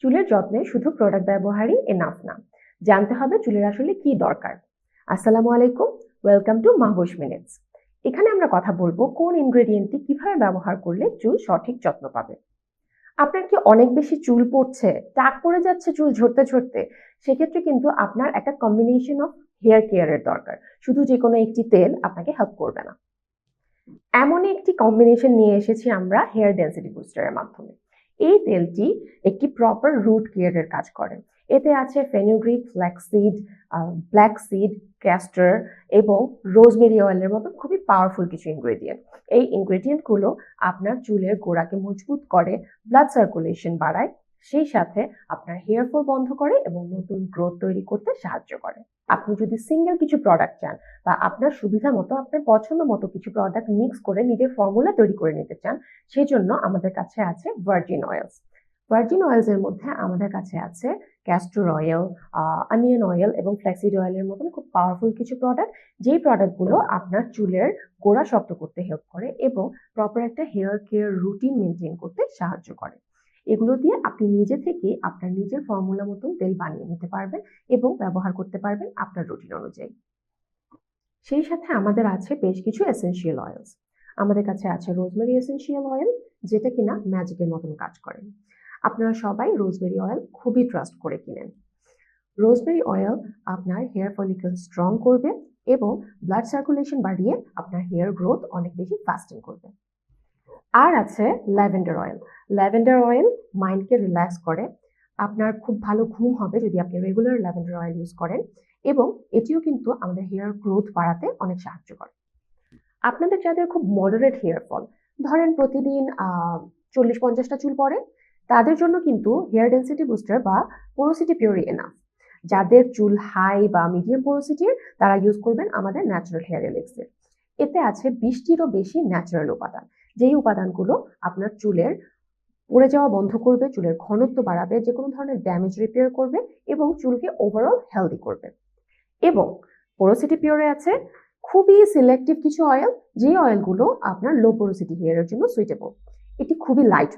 চুলের যত্নে শুধু প্রোডাক্ট ব্যবহারই এনাফ না, জানতে হবে চুলের আসলে কি দরকার। আসসালামু আলাইকুম, ওয়েলকাম টু মাহবুশ মিনিটস। এখানে আমরা কথা বলবো কোন ইনগ্রেডিয়েন্টটি কিভাবে ব্যবহার করলে চুল সঠিক যত্ন পাবে। আপনার কি অনেক বেশি চুল পড়ছে, টাক পড়ে যাচ্ছে চুল ঝরতে ঝরতে, সেক্ষেত্রে কিন্তু আপনার একটা কম্বিনেশন অফ হেয়ার কেয়ারের দরকার। শুধু যে কোনো একটি তেল আপনাকে হেল্প করবে না। এমনই একটি কম্বিনেশন নিয়ে এসেছি আমরা হেয়ার ডেন্সিটি বুস্টারের মাধ্যমে। এই তেলটি একটি প্রপার রুট কেয়ারের কাজ করে। এতে আছে fenugreek, flaxseed, black seed, castor এবং রোজমেরি অয়েলের মতো খুবই পাওয়ারফুল কিছু ইনগ্রেডিয়েন্ট। এই ইনগ্রেডিয়েন্টগুলো আপনার চুলের গোড়াকে মজবুত করে, ব্লাড সার্কুলেশন বাড়ায়, সেই সাথে আপনার হেয়ার ফল বন্ধ করে এবং নতুন গ্রোথ তৈরি করতে সাহায্য করে। আপনি যদি সিঙ্গেল কিছু প্রোডাক্ট চান বা আপনার সুবিধা মতো আপনার পছন্দ মতো কিছু প্রোডাক্ট মিক্স করে নিজের ফর্মুলা তৈরি করে নিতে চান, সেজন্য আমাদের কাছে আছে ভার্জিন অয়েলস। ভার্জিন অয়েলস এর মধ্যে আমাদের কাছে আছে ক্যাস্টর অয়েল, অনিয়ন অয়েল এবং ফ্ল্যাক্সিড অয়েলের মতন খুব পাওয়ারফুল কিছু প্রোডাক্ট, যেই প্রোডাক্টগুলো আপনার চুলের গোড়া শক্ত করতে হেল্প করে এবং প্রপার একটা হেয়ার কেয়ার রুটিন মেনটেন করতে সাহায্য করে। এগুলো দিয়ে আপনি নিজে থেকে আপনার নিজের ফর্মুলা মতন তেল বানিয়ে নিতে পারবেন এবং ব্যবহার করতে পারবেন আপনার রুটিন অনুযায়ী। সেই সাথে আমাদের আছে বেশ কিছু এসেনশিয়াল অয়েলস। আমাদের কাছে আছে রোজমেরি এসেনশিয়াল অয়েল, যেটা কিনা ম্যাজিকের মতন কাজ করে। আপনারা সবাই রোজমেরি অয়েল খুবই ট্রাস্ট করে কিনেন। রোজমেরি অয়েল আপনার হেয়ার ফলিকল স্ট্রং করবে এবং ব্লাড সার্কুলেশন বাড়িয়ে আপনার হেয়ার গ্রোথ অনেক বেশি ফাস্টিং করবে। আর আছে ল্যাভেন্ডার অয়েল। ল্যাভেন্ডার অয়েল মাইন্ডকে রিল্যাক্স করে। আপনার খুব ভালো ঘুম হবে যদি আপনি রেগুলার ল্যাভেন্ডার অয়েল ইউজ করেন, এবং এটিও কিন্তু আমাদের হেয়ার গ্রোথ বাড়াতে অনেক সাহায্য করে। আপনাদের যাদের খুব মডারেট হেয়ার ফল, ধরেন প্রতিদিন 40-50টা চুল পড়ে, তাদের জন্য কিন্তু হেয়ার ডেন্সিটি বুস্টার বা পোরোসিটি পিওরি এনাফ। যাদের চুল হাই বা মিডিয়াম পোরোসিটির, তারা ইউজ করবেন আমাদের ন্যাচারাল হেয়ার এলেক্সির। এতে আছে 20টিরও বেশি ন্যাচারাল উপাদান, যেই উপাদানগুলো আপনার চুলের পড়ে যাওয়া বন্ধ করবে, চুলের ঘনত্ব বাড়াবে, যে কোনো ধরনের ড্যামেজ রিপেয়ার করবে এবং চুলকে ওভারঅল হেলদি করবে। এবং পোরোসিটি পিওরে আছে খুবই সিলেক্টিভ কিছু অয়েল, যে অয়েলগুলো আপনার লো পোরোসিটি হেয়ারের জন্য সুইটেবল। এটি খুবই লাইট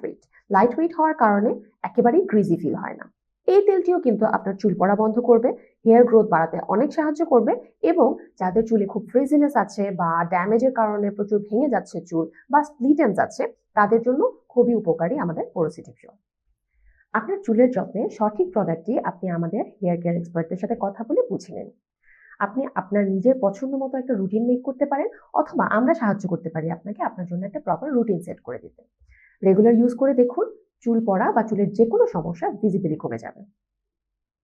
ওয়েট হওয়ার কারণে একেবারেই গ্রিজি ফিল হয় না। এই তেলটিও কিন্তু আপনার চুল পড়া বন্ধ করবে, হেয়ার গ্রোথ বাড়াতে অনেক সাহায্য করবে, এবং যাদের চুলে খুব ফ্রিজিনেস আছে বা ড্যামেজের কারণে প্রচুর ভেঙে যাচ্ছে চুল বা স্প্লিট এন্ডস আছে, তাদের জন্য খুবই উপকারী আমাদের পোরোসিটি পিওর। আপনার চুলের যত্নে সঠিক প্রোডাক্টটি আপনি আমাদের হেয়ার কেয়ার এক্সপার্টদের সাথে কথা বলে বুঝে নিন। আপনি আপনার নিজের পছন্দ মতো একটা রুটিন মেক করতে পারেন, অথবা আমরা সাহায্য করতে পারি আপনাকে আপনার জন্য একটা প্রপার রুটিন সেট করে দিতে। রেগুলার ইউজ করে দেখুন, চুল পড়া বা চুলের যে কোনো সমস্যা ভিজিবলি কমে যাবে।